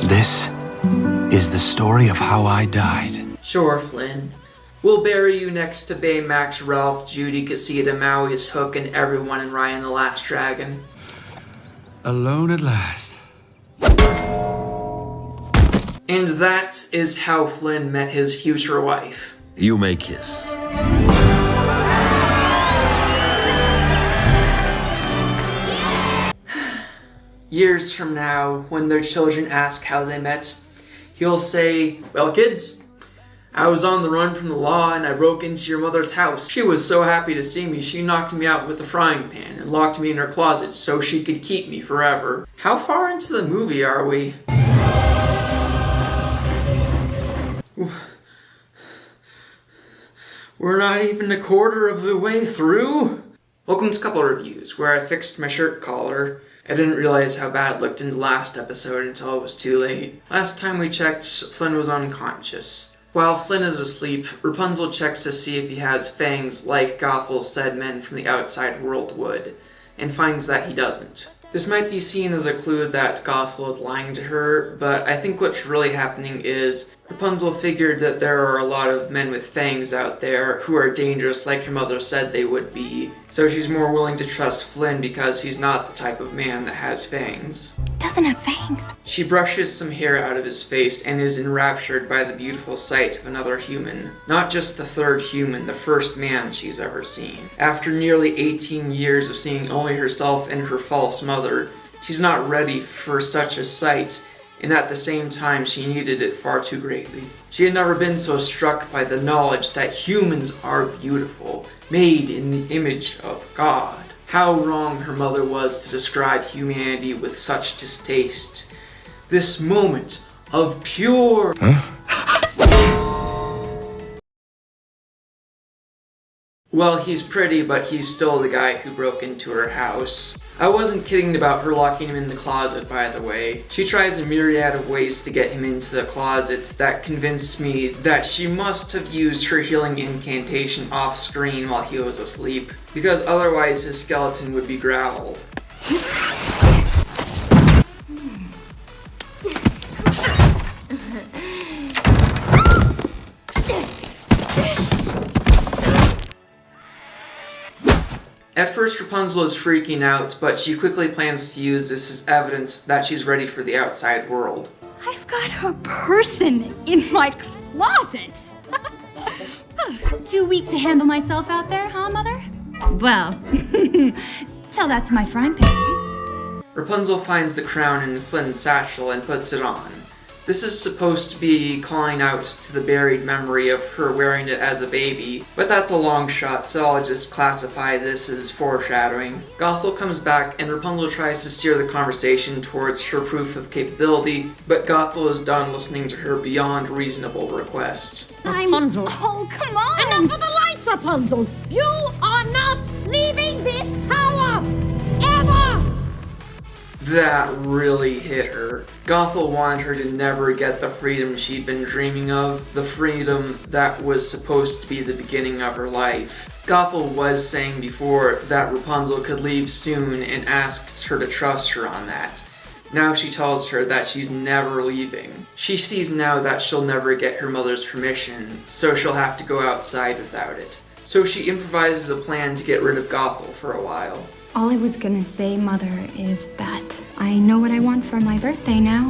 This is the story of how I died. Sure, Flynn. We'll bury you next to Baymax, Ralph, Judy, Casita, Maui's Hook, and everyone in Ryan the Last Dragon. Alone at last. And that is how Flynn met his future wife. You may kiss. Years from now, when their children ask how they met, he'll say, "Well, kids, I was on the run from the law and I broke into your mother's house. She was so happy to see me, she knocked me out with a frying pan and locked me in her closet so she could keep me forever." How far into the movie are we? We're not even a quarter of the way through. Welcome to Couple Reviews, where I fixed my shirt collar. I didn't realize how bad it looked in the last episode until it was too late. Last time we checked, Flynn was unconscious. While Flynn is asleep, Rapunzel checks to see if he has fangs like Gothel said men from the outside world would, and finds that he doesn't. This might be seen as a clue that Gothel is lying to her, but I think what's really happening is Rapunzel figured that there are a lot of men with fangs out there who are dangerous like her mother said they would be, so she's more willing to trust Flynn because he's not the type of man that has fangs. Doesn't have fangs. She brushes some hair out of his face and is enraptured by the beautiful sight of another human. Not just the third human, the first man she's ever seen. After nearly 18 years of seeing only herself and her false mother, she's not ready for such a sight, and at the same time she needed it far too greatly. She had never been so struck by the knowledge that humans are beautiful, made in the image of God. How wrong her mother was to describe humanity with such distaste. This moment of pure... Well, he's pretty, but he's still the guy who broke into her house. I wasn't kidding about her locking him in the closet, by the way. She tries a myriad of ways to get him into the closets that convinced me that she must have used her healing incantation off screen while he was asleep, because otherwise his skeleton would be growl. At first, Rapunzel is freaking out, but she quickly plans to use this as evidence that she's ready for the outside world. I've got a person in my closet. Too weak to handle myself out there, huh, Mother? Well, tell that to my frying pan. Rapunzel finds the crown in Flynn's satchel and puts it on. This is supposed to be calling out to the buried memory of her wearing it as a baby, but that's a long shot, so I'll just classify this as foreshadowing. Gothel comes back and Rapunzel tries to steer the conversation towards her proof of capability, but Gothel is done listening to her beyond reasonable requests. Rapunzel. Oh, come on! Enough of the lights, Rapunzel! You are not leaving this tower! Ever! That really hit her. Gothel wanted her to never get the freedom she'd been dreaming of, the freedom that was supposed to be the beginning of her life. Gothel was saying before that Rapunzel could leave soon and asked her to trust her on that. Now she tells her that she's never leaving. She sees now that she'll never get her mother's permission, so she'll have to go outside without it. So she improvises a plan to get rid of Gothel for a while. All I was gonna say, Mother, is that I know what I want for my birthday now.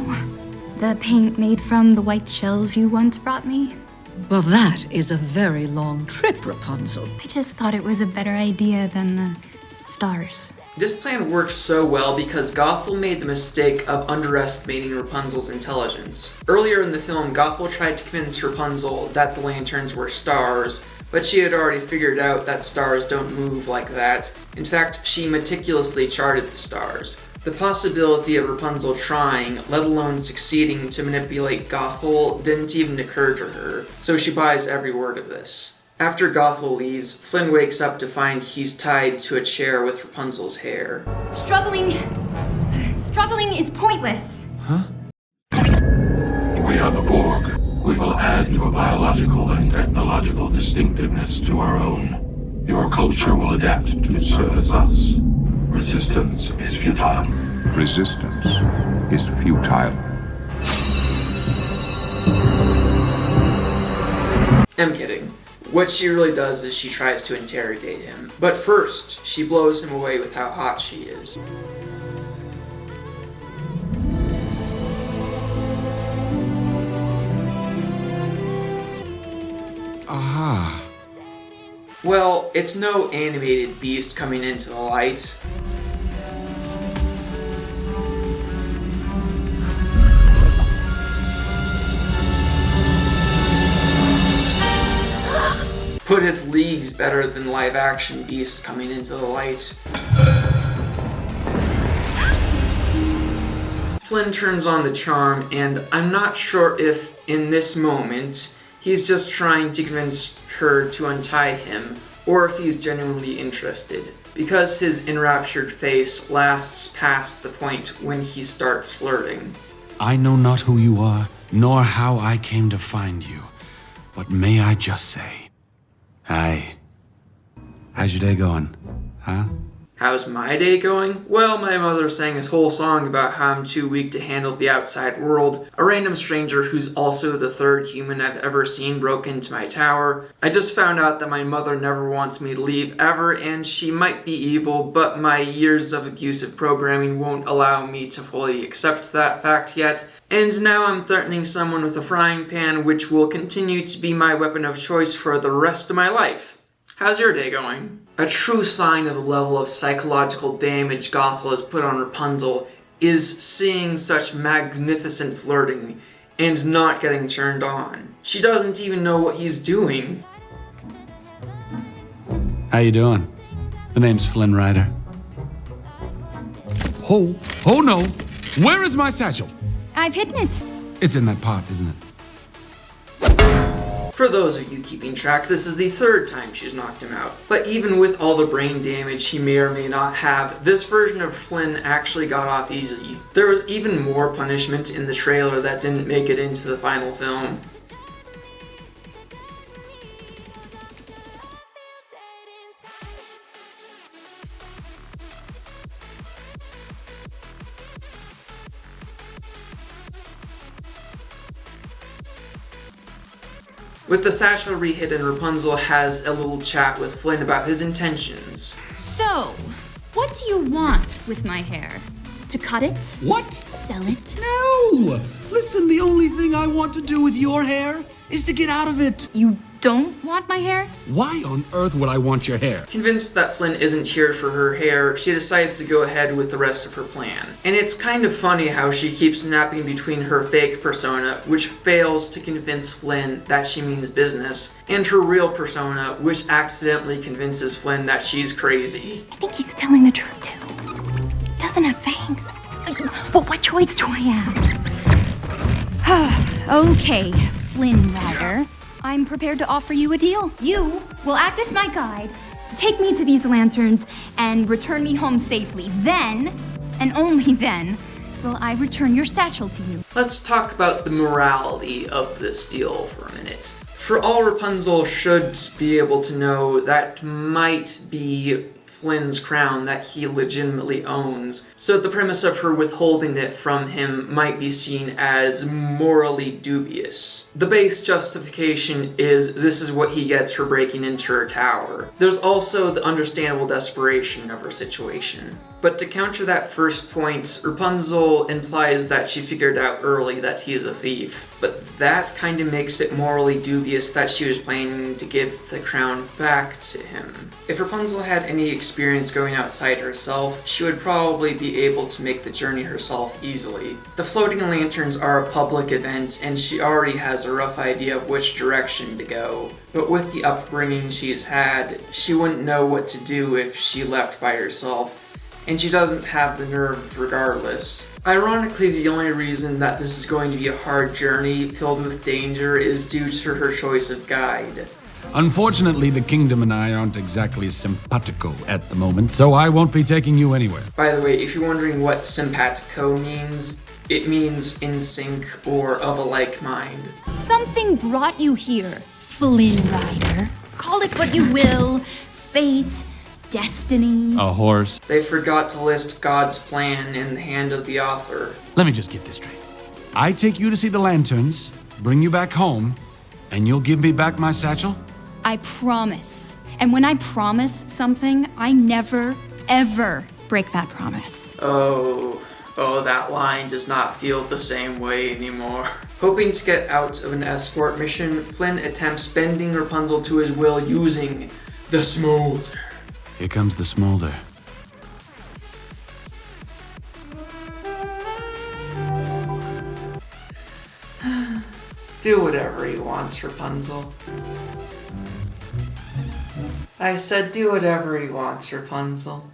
The paint made from the white shells you once brought me. Well, that is a very long trip, Rapunzel. I just thought it was a better idea than the stars. This plan works so well because Gothel made the mistake of underestimating Rapunzel's intelligence. Earlier in the film, Gothel tried to convince Rapunzel that the lanterns were stars, but she had already figured out that stars don't move like that. In fact, she meticulously charted the stars. The possibility of Rapunzel trying, let alone succeeding to manipulate Gothel, didn't even occur to her, so she buys every word of this. After Gothel leaves, Flynn wakes up to find he's tied to a chair with Rapunzel's hair. Struggling is pointless. Huh? We are the Borg. We will add your biological and technological distinctiveness to our own. Your culture will adapt to service us. Resistance is futile. Resistance is futile. I'm kidding. What she really does is she tries to interrogate him. But first, she blows him away with how hot she is. Aha. Well, it's no animated beast coming into the light. But it's leagues better than live-action beast coming into the light. Flynn turns on the charm, and I'm not sure if, in this moment, he's just trying to convince her to untie him, or if he's genuinely interested, because his enraptured face lasts past the point when he starts flirting. I know not who you are, nor how I came to find you, but may I just say, hi. How's your day going, huh? How's my day going? Well, my mother sang this whole song about how I'm too weak to handle the outside world. A random stranger who's also the third human I've ever seen broke into my tower. I just found out that my mother never wants me to leave ever, and she might be evil, but my years of abusive programming won't allow me to fully accept that fact yet. And now I'm threatening someone with a frying pan, which will continue to be my weapon of choice for the rest of my life. How's your day going? A true sign of the level of psychological damage Gothel has put on Rapunzel is seeing such magnificent flirting and not getting turned on. She doesn't even know what he's doing. How you doing? The name's Flynn Rider. Oh no! Where is my satchel? I've hidden it. It's in that pot, isn't it? For those of you keeping track, this is the third time she's knocked him out. But even with all the brain damage he may or may not have, this version of Flynn actually got off easily. There was even more punishment in the trailer that didn't make it into the final film. With the satchel re-hidden, Rapunzel has a little chat with Flynn about his intentions. So, what do you want with my hair? To cut it? What? Sell it? No! Listen, the only thing I want to do with your hair is to get out of it. You don't want my hair? Why on earth would I want your hair? Convinced that Flynn isn't here for her hair, she decides to go ahead with the rest of her plan. And it's kind of funny how she keeps snapping between her fake persona, which fails to convince Flynn that she means business, and her real persona, which accidentally convinces Flynn that she's crazy. I think he's telling the truth too. Doesn't have fangs. But what choice do I have? Okay, Flynn Rider. I'm prepared to offer you a deal. You will act as my guide, take me to these lanterns, and return me home safely. Then, and only then, will I return your satchel to you. Let's talk about the morality of this deal for a minute. For all Rapunzel should be able to know, that might be Flynn's crown that he legitimately owns, so the premise of her withholding it from him might be seen as morally dubious. The base justification is this is what he gets for breaking into her tower. There's also the understandable desperation of her situation. But to counter that first point, Rapunzel implies that she figured out early that he's a thief. But that kind of makes it morally dubious that she was planning to give the crown back to him. If Rapunzel had any experience going outside herself, she would probably be able to make the journey herself easily. The floating lanterns are a public event, and she already has a rough idea of which direction to go. But with the upbringing she's had, she wouldn't know what to do if she left by herself. And she doesn't have the nerve regardless. Ironically, the only reason that this is going to be a hard journey filled with danger is due to her choice of guide. Unfortunately, the kingdom and I aren't exactly simpatico at the moment, so I won't be taking you anywhere. By the way, if you're wondering what simpatico means, it means in sync or of a like mind. Something brought you here, Flynn Rider. Call it what you will, fate, destiny. A horse. They forgot to list God's plan in the hand of the author. Let me just get this straight. I take you to see the lanterns, bring you back home, and you'll give me back my satchel? I promise. And when I promise something, I never, ever break that promise. Oh, that line does not feel the same way anymore. Hoping to get out of an escort mission, Flynn attempts bending Rapunzel to his will using the smolder. Here comes the smolder. Do whatever he wants, Rapunzel. I said do whatever he wants, Rapunzel.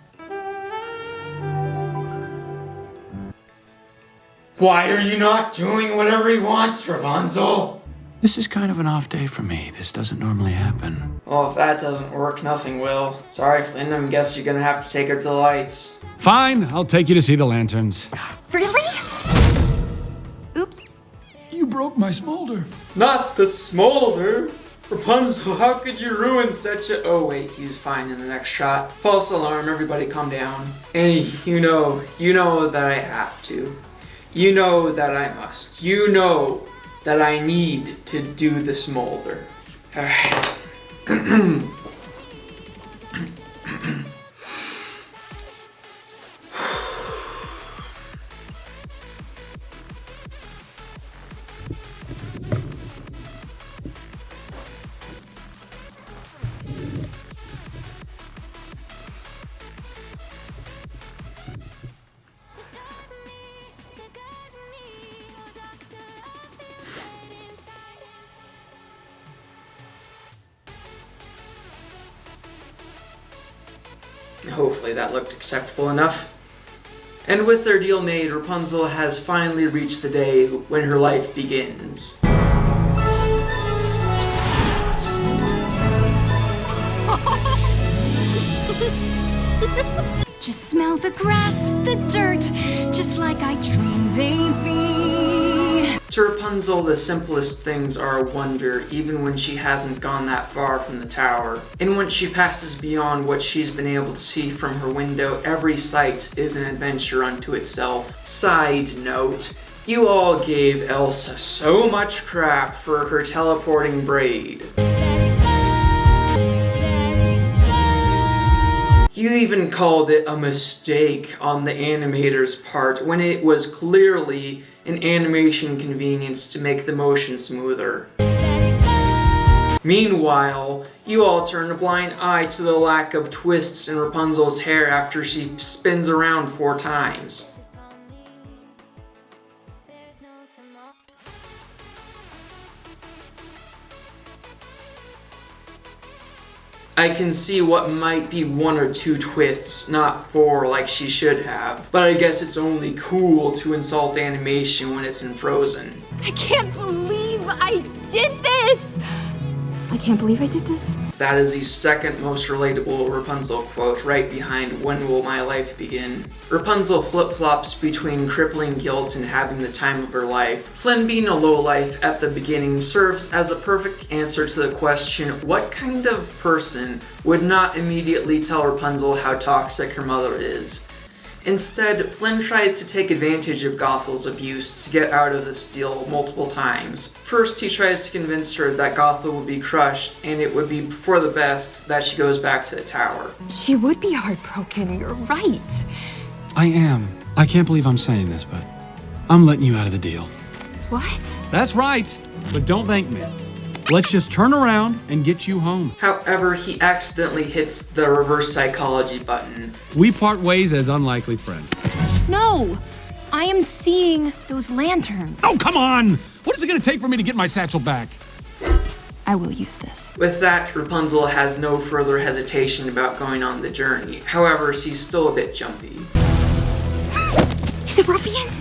Why are you not doing whatever he wants, Rapunzel? This is kind of an off day for me. This doesn't normally happen. Well, if that doesn't work, nothing will. Sorry, Flynn, I guess you're gonna have to take her to the lights. Fine, I'll take you to see the lanterns. Really? Oops. You broke my smolder. Not the smolder! Rapunzel, how could you ruin such a— Oh wait, he's fine in the next shot. False alarm, everybody calm down. And you know that I have to. You know that I must. You know that I need to do the smolder. Alright. Hopefully that looked acceptable enough. And with their deal made, Rapunzel has finally reached the day when her life begins. Just smell the grass, the dirt, just like I dreamed they'd be. To Rapunzel, the simplest things are a wonder, even when she hasn't gone that far from the tower. And once she passes beyond what she's been able to see from her window, every sight is an adventure unto itself. Side note, you all gave Elsa so much crap for her teleporting braid. You even called it a mistake on the animator's part when it was clearly an animation convenience to make the motion smoother. Meanwhile, you all turn a blind eye to the lack of twists in Rapunzel's hair after she spins around 4 times. I can see what might be 1 or 2 twists, not 4 like she should have. But I guess it's only cool to insult animation when it's in Frozen. I can't believe I did this! I can't believe I did this. That is the second most relatable Rapunzel quote, right behind "When will my life begin?" Rapunzel flip-flops between crippling guilt and having the time of her life. Flynn being a lowlife at the beginning serves as a perfect answer to the question, what kind of person would not immediately tell Rapunzel how toxic her mother is? Instead, Flynn tries to take advantage of Gothel's abuse to get out of this deal multiple times. First, he tries to convince her that Gothel would be crushed and it would be for the best that she goes back to the tower. She would be heartbroken, you're right. I am. I can't believe I'm saying this, but I'm letting you out of the deal. What? That's right, but don't thank me. Let's just turn around and get you home. However, he accidentally hits the reverse psychology button. We part ways as unlikely friends. No! I am seeing those lanterns. Oh, come on! What is it gonna take for me to get my satchel back? I will use this. With that, Rapunzel has no further hesitation about going on the journey. However, she's still a bit jumpy. Is it ruffians?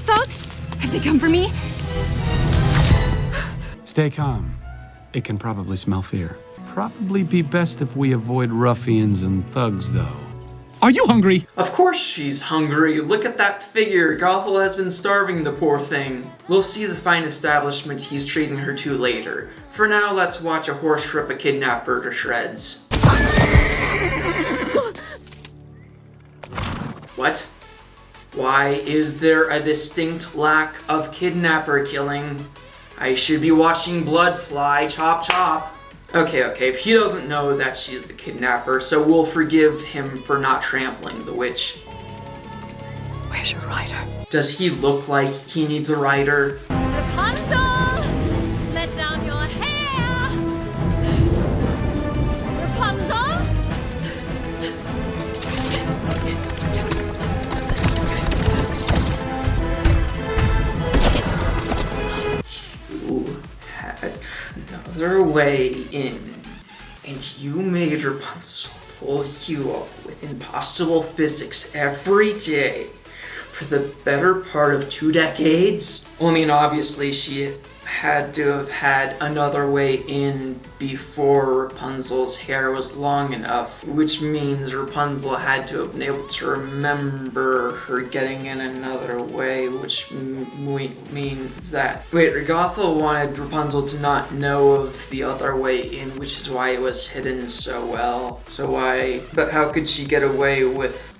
Thugs? Have they come for me? Stay calm. It can probably smell fear. Probably be best if we avoid ruffians and thugs, though. Are you hungry? Of course she's hungry. Look at that figure. Gothel has been starving the poor thing. We'll see the fine establishment he's treating her to later. For now, let's watch a horse rip a kidnapper to shreds. What? Why is there a distinct lack of kidnapper killing? I should be watching blood fly, chop chop. Okay, if he doesn't know that she's the kidnapper, so we'll forgive him for not trampling the witch. Where's your rider? Does he look like he needs a rider? Rapunzel! Let down your hair! Rapunzel? You had another way in, and you made Rapunzel pull you up with impossible physics every day for the better part of 2 decades? Well, I mean, obviously she had to have had another way in before Rapunzel's hair was long enough, which means Rapunzel had to have been able to remember her getting in another way, which means that... Wait, Gothel wanted Rapunzel to not know of the other way in, which is why it was hidden so well. So why... But how could she get away with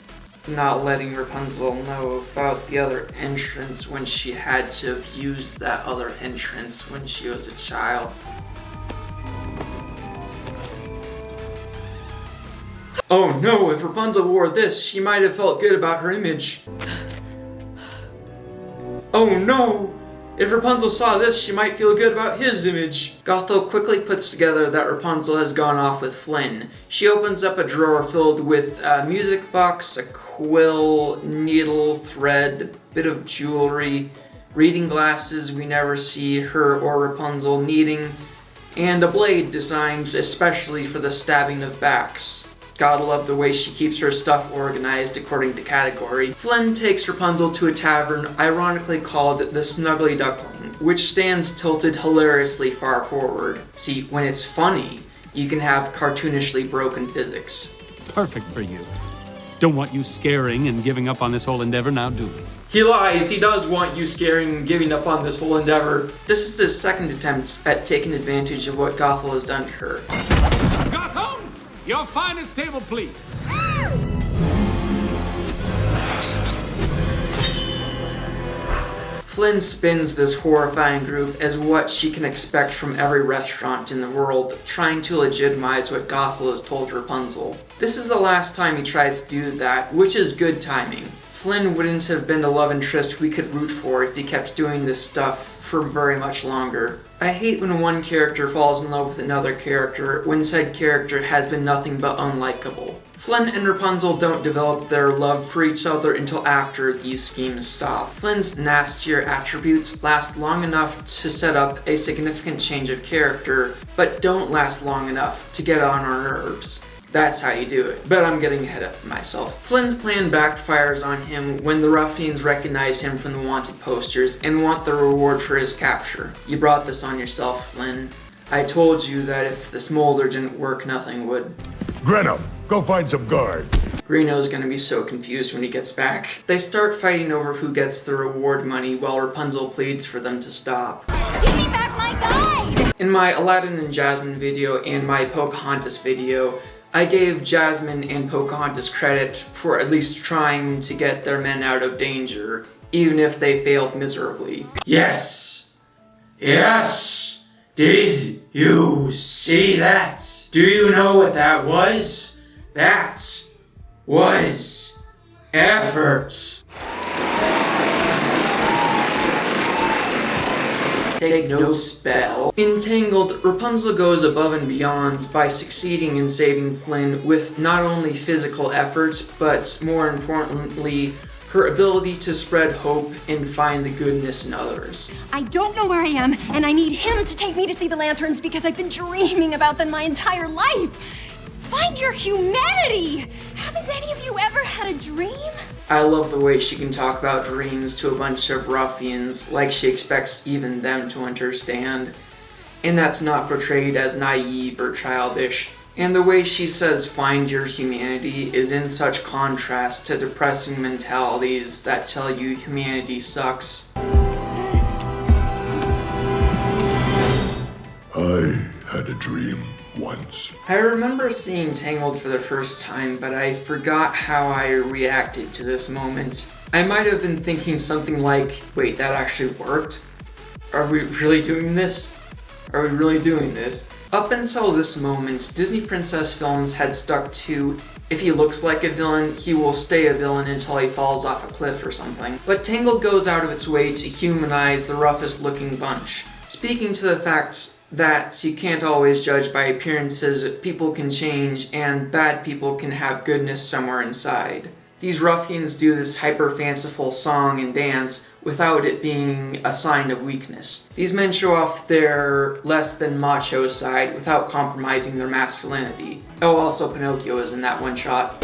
not letting Rapunzel know about the other entrance when she had to have used that other entrance when she was a child? Oh no, if Rapunzel wore this, she might have felt good about her image. Oh no! If Rapunzel saw this, she might feel good about his image. Gothel quickly puts together that Rapunzel has gone off with Flynn. She opens up a drawer filled with a music box, a quill, needle, thread, bit of jewelry, reading glasses we never see her or Rapunzel needing, and a blade designed especially for the stabbing of backs. Gotta love the way she keeps her stuff organized according to category. Flynn takes Rapunzel to a tavern ironically called the Snuggly Duckling, which stands tilted hilariously far forward. See, when it's funny, you can have cartoonishly broken physics. Perfect for you. Don't want you scaring and giving up on this whole endeavor now, do we? He lies, he does want you scaring and giving up on this whole endeavor. This is his second attempt at taking advantage of what Gothel has done to her. Gotham! Your finest table, please. Flynn spins this horrifying group as what she can expect from every restaurant in the world, trying to legitimize what Gothel has told Rapunzel. This is the last time he tries to do that, which is good timing. Flynn wouldn't have been the love interest we could root for if he kept doing this stuff for very much longer. I hate when one character falls in love with another character when said character has been nothing but unlikable. Flynn and Rapunzel don't develop their love for each other until after these schemes stop. Flynn's nastier attributes last long enough to set up a significant change of character, but don't last long enough to get on our nerves. That's how you do it. But I'm getting ahead of myself. Flynn's plan backfires on him when the ruffians recognize him from the wanted posters and want the reward for his capture. You brought this on yourself, Flynn. I told you that if the smolder didn't work, nothing would. Greno, go find some guards. Reno's gonna be so confused when he gets back. They start fighting over who gets the reward money while Rapunzel pleads for them to stop. Give me back my guide! In my Aladdin and Jasmine video and my Pocahontas video, I gave Jasmine and Pocahontas credit for at least trying to get their men out of danger, even if they failed miserably. Yes! Yes! Did you see that? Do you know what that was? That was effort. Take no spell. In Tangled, Rapunzel goes above and beyond by succeeding in saving Flynn with not only physical efforts, but more importantly, her ability to spread hope and find the goodness in others. I don't know where I am, and I need him to take me to see the lanterns because I've been dreaming about them my entire life. Find your humanity! Haven't any of you ever had a dream? I love the way she can talk about dreams to a bunch of ruffians like she expects even them to understand. And that's not portrayed as naive or childish. And the way she says find your humanity is in such contrast to depressing mentalities that tell you humanity sucks. I had a dream once. I remember seeing Tangled for the first time, but I forgot how I reacted to this moment. I might have been thinking something like, wait, that actually worked? Are we really doing this? Are we really doing this? Up until this moment, Disney Princess films had stuck to, if he looks like a villain, he will stay a villain until he falls off a cliff or something. But Tangled goes out of its way to humanize the roughest looking bunch. Speaking to the fact that you can't always judge by appearances, people can change, and bad people can have goodness somewhere inside. These ruffians do this hyper-fanciful song and dance without it being a sign of weakness. These men show off their less than macho side without compromising their masculinity. Oh, also Pinocchio is in that one shot.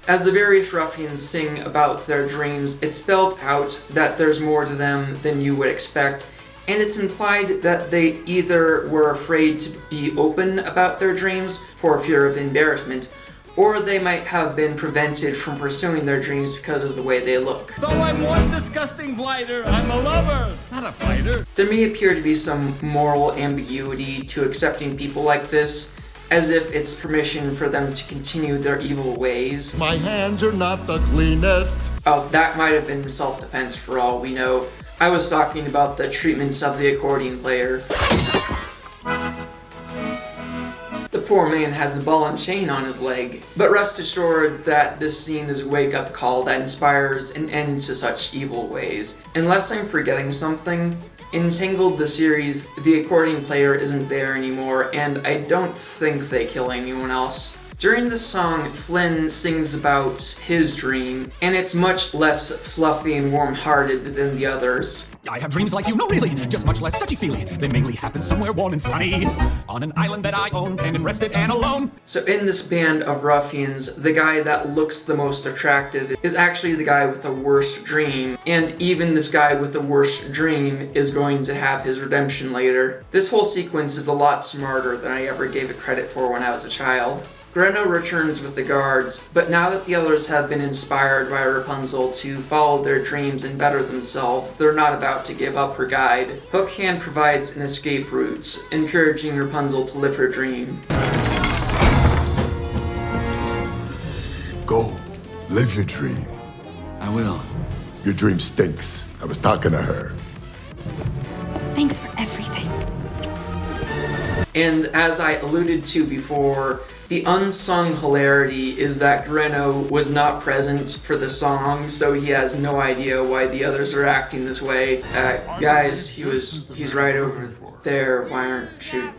As the various ruffians sing about their dreams, it's spelled out that there's more to them than you would expect, and it's implied that they either were afraid to be open about their dreams for fear of embarrassment, or they might have been prevented from pursuing their dreams because of the way they look. Though I'm one disgusting blighter, I'm a lover, not a fighter. There may appear to be some moral ambiguity to accepting people like this, as if it's permission for them to continue their evil ways. My hands are not the cleanest. Oh, that might have been self-defense for all we know. I was talking about the treatments of the accordion player. The poor man has a ball and chain on his leg. But rest assured that this scene is a wake-up call that inspires an end to such evil ways. Unless I'm forgetting something, in Tangled the series, the accordion player isn't there anymore, and I don't think they kill anyone else. During the song, Flynn sings about his dream, and it's much less fluffy and warm-hearted than the others. I have dreams like you, no really, just much less touchy-feely. They mainly happen somewhere warm and sunny, on an island that I own, and am rested and alone. So in this band of ruffians, the guy that looks the most attractive is actually the guy with the worst dream, and even this guy with the worst dream is going to have his redemption later. This whole sequence is a lot smarter than I ever gave it credit for when I was a child. Greno returns with the guards, but now that the others have been inspired by Rapunzel to follow their dreams and better themselves, they're not about to give up her guide. Hook Hand provides an escape route, encouraging Rapunzel to live her dream. Go. Live your dream. I will. Your dream stinks. I was talking to her. Thanks for everything. And as I alluded to before, the unsung hilarity is that Greno was not present for the song, so he has no idea why the others are acting this way. Guys, he's right over there. Why aren't you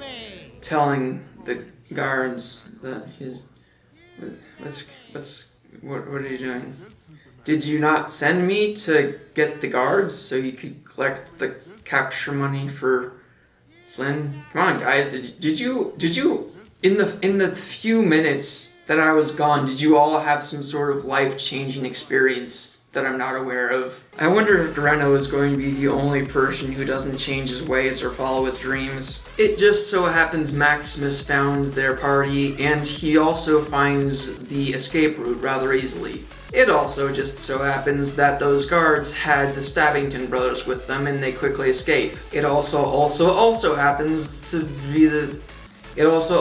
telling the guards that he's... What are you doing? Did you not send me to get the guards so you could collect the capture money for Flynn? Come on, guys, did you in the few minutes that I was gone, did you all have some sort of life-changing experience that I'm not aware of? I wonder if Greno is going to be the only person who doesn't change his ways or follow his dreams. It just so happens Maximus found their party, and he also finds the escape route rather easily. It also just so happens that those guards had the Stabbington brothers with them, and they quickly escape. It also happens to be the... It also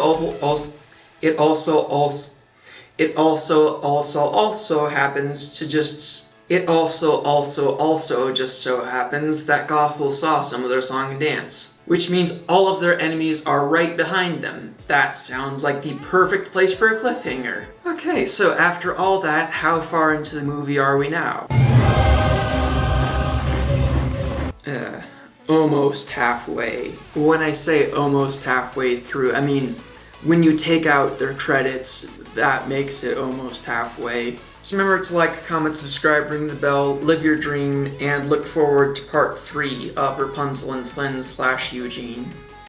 just so happens that Gothel saw some of their song and dance, which means all of their enemies are right behind them. That sounds like the perfect place for a cliffhanger. Okay, so after all that, how far into the movie are we now? Almost halfway. When I say almost halfway through, I mean when you take out their credits, that makes it almost halfway. So remember to like, comment, subscribe, ring the bell, live your dream, and look forward to part 3 of Rapunzel and Flynn / Eugene.